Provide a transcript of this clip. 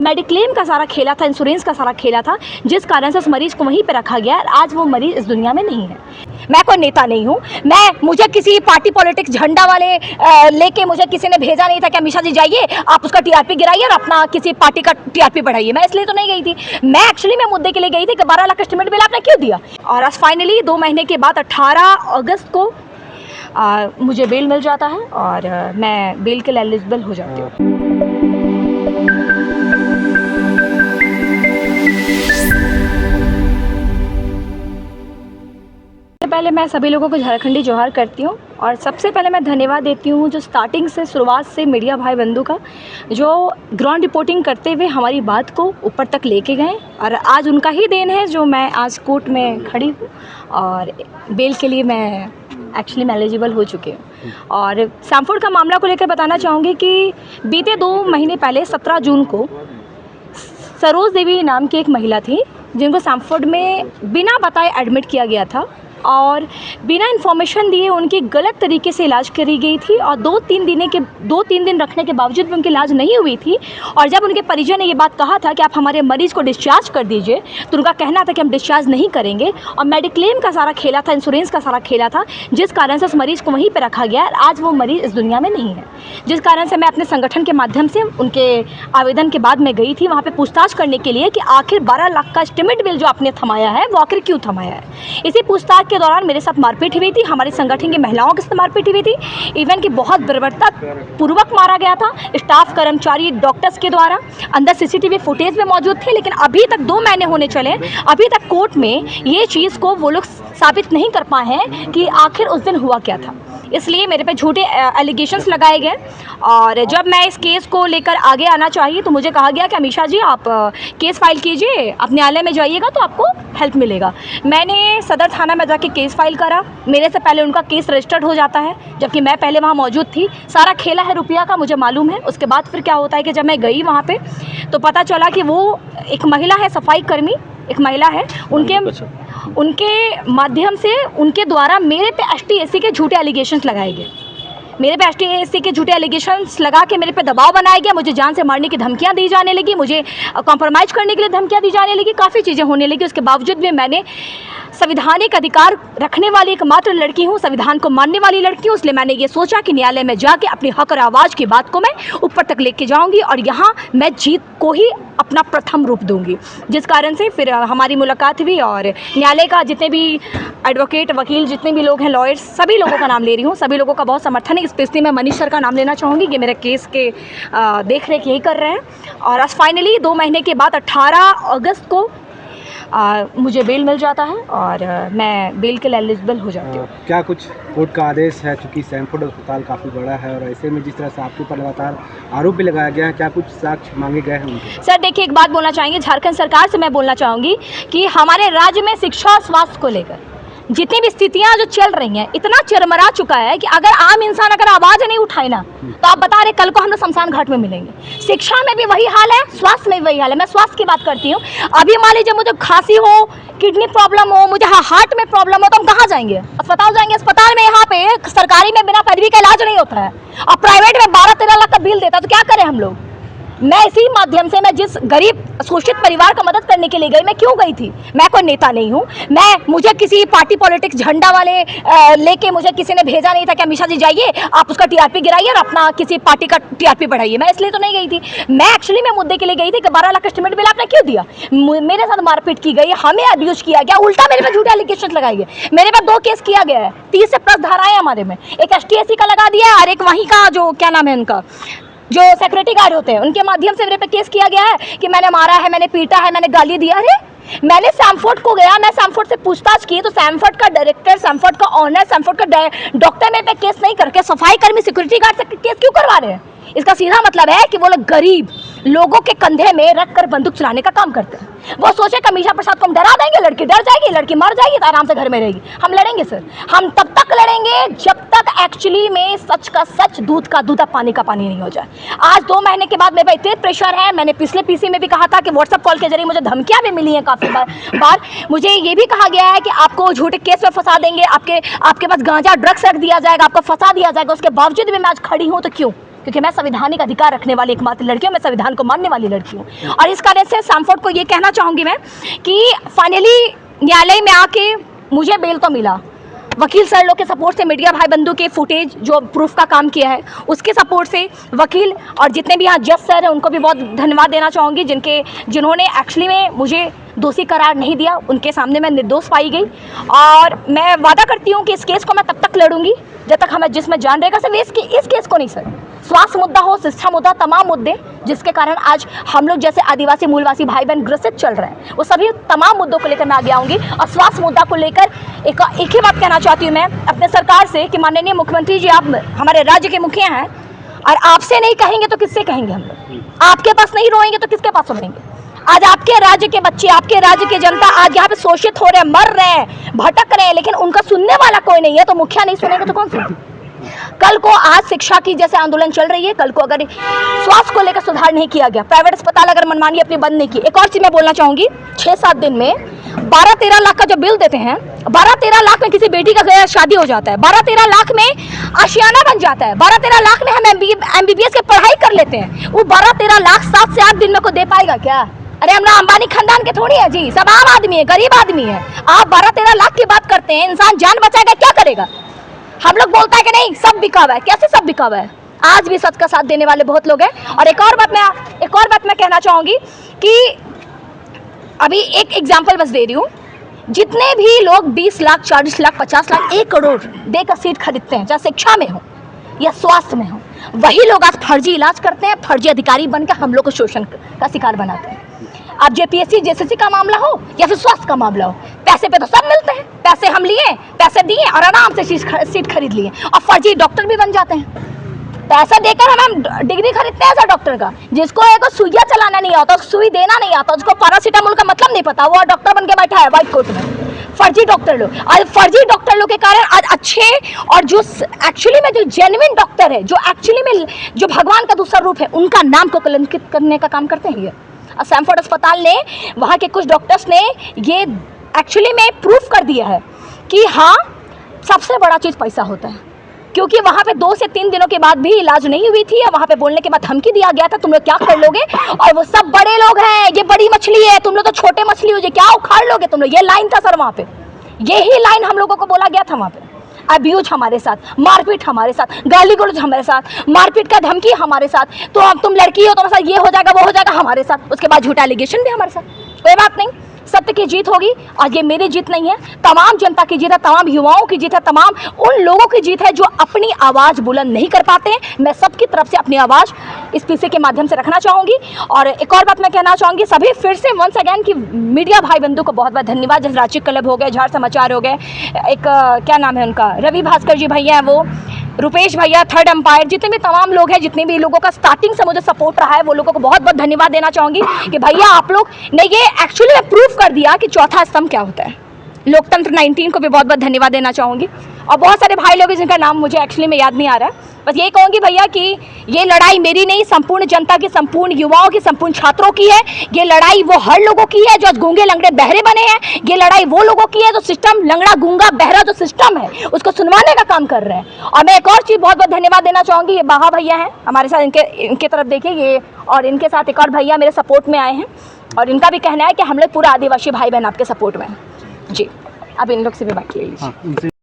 Mediclaim का सारा खेला था, इंश्योरेंस का सारा खेला था, जिस कारण से उस मरीज को वहीं पे रखा गया। आज वो मरीज इस दुनिया में नहीं है। मैं कोई नेता नहीं हूँ, मुझे किसी पार्टी पॉलिटिक्स झंडा वाले लेके मुझे किसी ने भेजा नहीं था कि अमीषा जी जाइए आप उसका टीआरपी गिराइए और अपना किसी पार्टी का टीआरपी बढ़ाइए। मैं इसलिए तो नहीं गई थी। मैं एक्चुअली मैं मुद्दे के लिए गई थी कि 12 लाख एस्टिमेट बिल आपने क्यों दिया। और आज फाइनली 2 महीने के बाद 18 अगस्त को मुझे बेल मिल जाता है और मैं बेल के लिए एलिजिबल हो जाती हूँ। पहले मैं सभी लोगों को झारखंडी जोहार करती हूँ और सबसे पहले मैं धन्यवाद देती हूँ जो स्टार्टिंग से शुरुआत से मीडिया भाई बंधु का, जो ग्राउंड रिपोर्टिंग करते हुए हमारी बात को ऊपर तक लेके गए। और आज उनका ही देन है जो मैं आज कोर्ट में खड़ी हूँ और बेल के लिए मैं एक्चुअली एलिजिबल हो चुके हूँ। और सैमफोर्ड का मामला को लेकर बताना चाहूँगी कि बीते 2 महीने पहले 17 जून को सरोज देवी नाम की एक महिला थी जिनको सैमफोर्ड में बिना बताए एडमिट किया गया था और बिना इन्फॉर्मेशन दिए उनकी गलत तरीके से इलाज करी गई थी और 2-3 दिन रखने के बावजूद भी उनकी इलाज नहीं हुई थी। और जब उनके परिजन ने ये बात कहा था कि आप हमारे मरीज़ को डिस्चार्ज कर दीजिए तो उनका कहना था कि हम डिस्चार्ज नहीं करेंगे। और मेडिक्लेम का सारा खेला था, इंश्योरेंस का सारा खेला था, जिस कारण से उस मरीज़ को वहीं पर रखा गया। आज वो मरीज़ इस दुनिया में नहीं है, जिस कारण से मैं अपने संगठन के माध्यम से उनके आवेदन के बाद मैं गई थी वहाँ पर पूछताछ करने के लिए कि आखिर 12 लाख का एस्टिमेट बिल जो आपने थमाया है वो आखिर क्यों थमाया है। इसी पूछताछ के दौरान मेरे साथ मारपीट हुई थी, हमारे संगठन की महिलाओं के साथ मारपीट हुई थी। इवन कि बहुत बर्बरता पूर्वक मारा गया था स्टाफ, कर्मचारी, डॉक्टर्स के द्वारा। अंदर सीसीटीवी फुटेज में मौजूद थे, लेकिन अभी तक 2 महीने होने चले, अभी तक कोर्ट में ये चीज़ को वो लोग साबित नहीं कर पाए हैं कि आखिर उस दिन हुआ क्या था। इसलिए मेरे पे झूठे एलिगेशंस लगाए गए। और जब मैं इस केस को लेकर आगे आना चाहिए तो मुझे कहा गया कि अमीषा जी आप केस फाइल कीजिए, आप न्यायालय में जाइएगा तो आपको हेल्प मिलेगा। मैंने सदर थाना में जाके केस फाइल करा। मेरे से पहले उनका केस रजिस्टर्ड हो जाता है, जबकि मैं पहले वहाँ मौजूद थी। सारा खेला है रुपया का, मुझे मालूम है। उसके बाद फिर क्या होता है कि जब मैं गई वहाँ पे तो पता चला कि वो एक महिला है, सफाई कर्मी एक महिला है, उनके माध्यम से उनके द्वारा मेरे पे ST/SC के झूठे एलिगेशंस लगाए गए। मेरे पे ST/SC के झूठे एलिगेशंस लगा के मेरे पे दबाव बनाया गया। मुझे जान से मारने की धमकियां दी जाने लगी, मुझे कॉम्प्रोमाइज़ करने के लिए धमकियां दी जाने लगी, काफ़ी चीज़ें होने लगी। उसके बावजूद भी मैंने संवैधानिक अधिकार रखने वाली एकमात्र लड़की हूँ, संविधान को मानने वाली लड़की हूँ, इसलिए मैंने ये सोचा कि न्यायालय में जाके अपनी हक और आवाज़ की बात को मैं ऊपर तक लेके जाऊँगी और यहाँ मैं जीत को ही अपना प्रथम रूप दूंगी। जिस कारण से फिर हमारी मुलाकात हुई और न्यायालय का जितने भी एडवोकेट, वकील, जितने भी लोग हैं, लॉयर्स, सभी लोगों का नाम ले रही हूँ। सभी लोगों का बहुत समर्थन है। स्पेशली मैं मनीष सर का नाम लेना चाहूँगी कि मेरे केस के देख रेख यही कर रहे हैं। और आज फाइनली 2 महीने के बाद 18 अगस्त को मुझे बेल मिल जाता है और मैं बेल के लिए एलिजिबल हो जाती हूँ। क्या कुछ कोर्ट का आदेश है, चूँकि सैमफोर्ड अस्पताल काफ़ी बड़ा है और ऐसे में जिस तरह से आपके ऊपर लगातार आरोप भी लगाया गया है, क्या कुछ साक्ष्य मांगे गए हैं उनके? सर देखिए, एक बात बोलना चाहेंगे, झारखंड सरकार से मैं बोलना चाहूँगी कि हमारे राज्य में शिक्षा और स्वास्थ्य को लेकर जितनी भी स्थितियां जो चल रही हैं, इतना चरमरा चुका है कि अगर आम इंसान अगर आवाज़ नहीं उठाए ना तो आप बता रहे कल को हम लोग शमशान घाट में मिलेंगे। शिक्षा में भी वही हाल है, स्वास्थ्य में भी वही हाल है। मैं स्वास्थ्य की बात करती हूँ। अभी मान लीजिए मुझे खांसी हो, किडनी प्रॉब्लम हो, मुझे हार्ट में प्रॉब्लम हो तो हम कहाँ जाएंगे? अस्पताल जाएंगे। अस्पताल में यहाँ पे सरकारी में बिना पैरवी का इलाज नहीं होता है और प्राइवेट में 12-13 लाख का बिल देता है, तो क्या करें हम लोग? मैं इसी माध्यम से मैं जिस गरीब शोषित परिवार का मदद करने के लिए गई, मैं क्यों गई थी? मैं कोई नेता नहीं हूँ। मुझे किसी पार्टी पॉलिटिक्स झंडा वाले लेके मुझे किसी ने भेजा नहीं था कि अमीषा जी जाइए आप उसका टीआरपी गिराइए और अपना किसी पार्टी का टीआरपी बढ़ाइए। मैं इसलिए तो नहीं गई थी। मैं एक्चुअली मैं मुद्दे के लिए गई थी कि 12 लाख एस्टिमेट बिल आपने क्यों दिया। मेरे साथ मारपीट की गई, हमें अब्यूज किया गया, उल्टा मेरे पे झूठे एलिगेशन लगाए गए। मेरे पे 2 केस किया गया है, 30 से प्लस धाराएं हमारे में। एक ST/SC का लगा दिया और एक वहीं का जो क्या नाम है उनका, जो सिक्योरिटी गार्ड होते हैं, उनके माध्यम से मेरे पे केस किया गया है कि मैंने मारा है, मैंने पीटा है, मैंने गाली दिया। अरे मैंने सैमफोर्ड को गया, मैं सैमफोर्ड से पूछताछ की तो सैमफोर्ड का डायरेक्टर, सैमफोर्ड का ऑनर, सैमफोर्ड का डॉक्टर मेरे पे केस नहीं करके सफाई कर्मी, सिक्योरिटी गार्ड से केस क्यों करवा रहे हैं? इसका सीधा मतलब है कि वो लोग गरीब लोगों के कंधे में रख कर बंदूक चलाने का काम करते हैं। वो सोचे कि अमीषा प्रसाद को हम डरा देंगे, लड़की डर जाएगी, लड़की मर जाएगी तो आराम से घर में रहेगी। हम लड़ेंगे सर, हम तब तक लड़ेंगे जब तक एक्चुअली में सच का सच, दूध का दूध, पानी का पानी नहीं हो जाए। आज 2 महीने के बाद मेरे पे इतने प्रेशर है। मैंने पिछले PC में भी कहा था कि व्हाट्सएप कॉल के जरिए मुझे धमकियां भी मिली हैं काफ़ी बार। मुझे ये भी कहा गया है कि आपको झूठे केस में फंसा देंगे, आपके पास गांजा ड्रग्स रख दिया जाएगा, आपको फंसा दिया जाएगा। उसके बावजूद भी मैं आज खड़ी हूँ तो क्यों? क्योंकि मैं संवैधानिक अधिकार रखने वाली एकमात्र लड़की हूँ, मैं संविधान को मानने वाली लड़की हूँ। और इस कारण से सैमफोर्ड को ये कहना चाहूँगी मैं कि फाइनली न्यायालय में आके मुझे बेल तो मिला, वकील सर लोग के सपोर्ट से, मीडिया भाई बंधु के फुटेज जो प्रूफ का काम किया है उसके सपोर्ट से, वकील और जितने भी यहाँ जज सर हैं उनको भी बहुत धन्यवाद देना चाहूँगी जिन्होंने एक्चुअली में मुझे दोषी करार नहीं दिया, उनके सामने मैं निर्दोष पाई गई। और मैं वादा करती हूँ कि इस केस को मैं तब तक लड़ूंगी जब तक हमें जिसमें जान रहेगा। सिर्फ इस केस को नहीं सर, स्वास्थ्य मुद्दा हो, शिक्षा मुद्दा, तमाम मुद्दे जिसके कारण आज हम लोग जैसे आदिवासी मूलवासी भाई बहन ग्रसित चल रहे हैं, वो सभी तमाम मुद्दों को लेकर मैं आगे आऊँगी। और स्वास्थ्य मुद्दा को लेकर एक ही बात कहना चाहती हूँ मैं अपने सरकार से कि माननीय मुख्यमंत्री जी, आप हमारे राज्य के मुखिया हैं और आपसे नहीं कहेंगे तो किससे कहेंगे हम लोग? आपके पास नहीं रोएंगे तो किसके पास रोएंगे? आज आपके राज्य के बच्चे, आपके राज्य की जनता आज यहाँ पे शोषित हो रहे हैं, मर रहे हैं, भटक रहे हैं, लेकिन उनका सुनने वाला कोई नहीं है। तो मुखिया नहीं सुनेगा तो कौन सुनेगा? कल को आज शिक्षा की जैसे आंदोलन चल रही है, कल को अगर स्वास्थ्य को लेकर सुधार नहीं किया गया, प्राइवेट अस्पताल अगर मनमानी अपनी बंद नहीं की, एक और चीज मैं बोलना चाहूंगी, 6-7 दिन में 12-13 लाख का जो बिल देते हैं, 12-13 लाख में किसी बेटी का शादी हो जाता है, 12-13 लाख में आशियाना बन जाता है, 12-13 लाख में हम MBBS की पढ़ाई कर लेते हैं। वो 12-13 लाख 7 से 8 दिन में को दे पाएगा क्या? अरे हम ना अंबानी खानदान के थोड़ी है जी, सब आम आदमी है, गरीब आदमी है। आप 12-13 लाख की बात करते हैं, इंसान जान बचाएगा क्या करेगा? हम लोग बोलता है कि नहीं सब बिका हुआ है, कैसे सब बिका हुआ है? आज भी सच का साथ देने वाले बहुत लोग हैं। और एक और बात मैं कहना चाहूंगी कि अभी एक एग्जांपल बस दे रही हूँ, जितने भी लोग 20 लाख 40 लाख 50 लाख 1 करोड़ देकर सीट खरीदते हैं, चाहे शिक्षा में हो या स्वास्थ्य में हो, वही लोग आज फर्जी इलाज करते हैं, फर्जी अधिकारी बनकर हम लोग को शोषण का शिकार बनाते हैं। आप JPSC JSSC का मामला हो या फिर स्वास्थ्य का मामला हो, पैसे पे तो सब मिलते हैं, पैसे हम लिए, पैसे दिए और आराम से सीट खरीद लिए, और फर्जी डॉक्टर भी बन जाते हैं। पैसा देकर हम डिग्री खरीदते हैं ऐसा डॉक्टर का, जिसको एक सुइया चलाना नहीं आता, सुई देना नहीं आता, उसको पैरासीटामोल का मतलब नहीं पता, वो डॉक्टर बन के बैठा है व्हाइट कोट में। फर्जी डॉक्टर लोग, आज फर्जी डॉक्टर लोग के कारण आज अच्छे और जो एक्चुअली में जो जेन्युइन डॉक्टर है, जो एक्चुअली में जो भगवान का दूसरा रूप है, उनका नाम को कलंकित करने का काम करते हैं। ये सैमफोर्ड अस्पताल ने, वहाँ के कुछ डॉक्टर्स ने ये एक्चुअली में प्रूफ कर दिया है कि हाँ, सबसे बड़ा चीज़ पैसा होता है। क्योंकि वहाँ पे 2 से 3 दिनों के बाद भी इलाज नहीं हुई थी, और वहाँ पे बोलने के बाद धमकी दिया गया था, तुम लोग क्या कर लोगे, और वो सब बड़े लोग हैं, ये बड़ी मछली है, तुम लोग तो छोटे मछली हो, ये क्या उखाड़ लोगे तुम लोग। ये लाइन था सर वहाँ पे, यही लाइन हम लोगों को बोला गया था वहाँ पे। अब्यूज हमारे साथ, मारपीट हमारे साथ, गाली गलौज हमारे साथ, मारपीट का धमकी हमारे साथ, तो अब तुम लड़की हो, तुम्हारे साथ ये हो जाएगा वो हो जाएगा हमारे साथ। उसके बाद झूठा एलिगेशन भी हमारे साथ। कोई बात नहीं, सत्य की जीत होगी, और ये मेरी जीत नहीं है, तमाम जनता की जीत है, तमाम युवाओं की जीत है, तमाम उन लोगों की जीत है जो अपनी आवाज़ बुलंद नहीं कर पाते हैं। मैं सबकी तरफ से अपनी आवाज़ इस पीछे के माध्यम से रखना चाहूँगी। और एक और बात मैं कहना चाहूँगी, सभी फिर से वंस अगैन कि मीडिया भाई बंधु को बहुत बहुत धन्यवाद। जैसे रांची क्लब हो गए, झार समाचार हो गए, एक क्या नाम है उनका, रवि भास्कर जी भैया हैं, वो रुपेश भैया, थर्ड एम्पायर, जितने भी तमाम लोग हैं, जितने भी लोगों का स्टार्टिंग से मुझे सपोर्ट रहा है, वो लोगों को बहुत बहुत धन्यवाद देना चाहूँगी कि भैया आप लोग ने ये एक्चुअली में प्रूफ कर दिया कि चौथा स्तंभ क्या होता है। लोकतंत्र 19 को भी बहुत बहुत धन्यवाद देना चाहूँगी। और बहुत सारे भाई लोग जिनका नाम मुझे एक्चुअली में याद नहीं आ रहा है, बस यही कहूँगी भैया कि ये लड़ाई मेरी नहीं, संपूर्ण जनता की, संपूर्ण युवाओं की, संपूर्ण छात्रों की है। ये लड़ाई वो हर लोगों की है जो गूंगे लंगड़े बहरे बने हैं। ये लड़ाई वो लोगों की है जो सिस्टम, लंगड़ा गूंगा बहरा जो सिस्टम है उसको सुनवाने का काम कर रहे हैं। और मैं एक और चीज़ बहुत बहुत धन्यवाद देना चाहूँगी, ये बाहा भैया हैं हमारे साथ, इनके तरफ देखिए ये, और इनके साथ एक और भैया मेरे सपोर्ट में आए हैं, और इनका भी कहना है कि हम लोग पूरा आदिवासी भाई बहन आपके सपोर्ट में हैं जी। अब इन लोग से भी बात कीजिए।